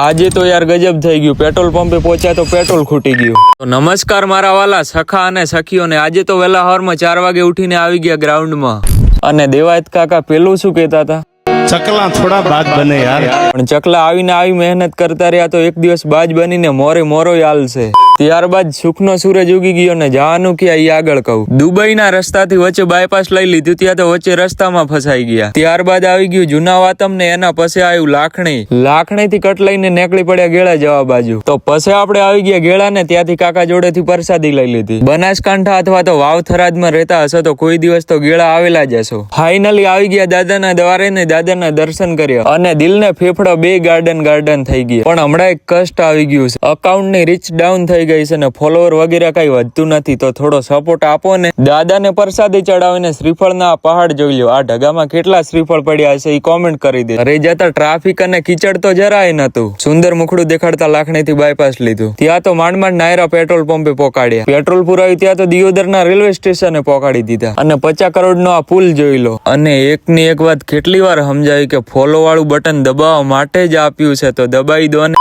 આજે તો યાર ગજબ થઈ ગયું, પેટ્રોલ પંપે પહોંચ્યા તો પેટ્રોલ ખૂટી ગયું. તો નમસ્કાર મારા વાલા સખા અને સખીઓને. આજે તો વહેલા હવારમાં 4 વાગે ઉઠીને આવી ગયા ગ્રાઉન્ડમાં. અને દેવાયત કાકા પેલું શું કહેતા હતા, ચકલા થોડા બાજ બને યાર. પણ ચકલા આવીને આવી મહેનત કરતા રહ્યા તો એક દિવસ બાજ બનીને મોરે મોરો હાલશે. ત્યારબાદ સુખનો સૂરજ ઉગી ગયો ને જવાનું ક્યાં ઈ આગળ કહું. દુબઈના રસ્તાથી વચ્ચે બાયપાસ લઈ લીધું, ત્યાં તો વચ્ચે રસ્તામાં ફસાઈ ગયા. ત્યારબાદ આવી ગયું જુનાવાતમ ને એના પછી આવ્યું લાખણી થી કટ લઈને નીકળી પડ્યા ગેળા જવા બાજુ. તો પછી આપણે આવી ગયા ગેળા ને ત્યાંથી કાકા જોડેથી પ્રસાદી લઈ લીધી. બનાસકાંઠા અથવા તો વાવ થરાદમાં રહેતા હશો તો કોઈ દિવસ તો ગેળા આવેલા જ હશો. ફાઇનલી આવી ગયા દાદાના દ્વારે ને દાદાના દર્શન કર્યા અને દિલને ફેફડા બે ગાર્ડન થઈ ગયા. પણ હમણાં એક કષ્ટ આવી ગયું છે, અકાઉન્ટ ની રીચ ડાઉન થઈ ગઈ છે ને ફોલોવર વગેરે કઈ વધતું નથી. તો થોડો સપોર્ટ આપો ને. દાદાને પ્રસાદી ચડાવીને શ્રીફળના પહાડ જોઈ લો. આ ઢગામાં કેટલા શ્રીફળ પડ્યા હશે એ કોમેન્ટ કરી દે. રહી જતા ટ્રાફિક અને કીચડ તો જરાય નતું. સુંદર મુખડું દેખાડતા લાખણીથી બાયપાસ લીધું. ત્યાં તો માંડ નાયરા પેટ્રોલ પંપે પોકાડ્યા. પેટ્રોલ પુરાવ્યું ત્યાં તો દિયોદરના રેલવે સ્ટેશને પોકાડી દીધા. અને 50 કરોડનો આ પુલ જોઈ લો. અને એકની એક વાત કેટલી વાર સમજાવી કે ફોલો વાળું બટન દબાવવા માટે જ આપ્યું છે, તો દબાવી દો ને.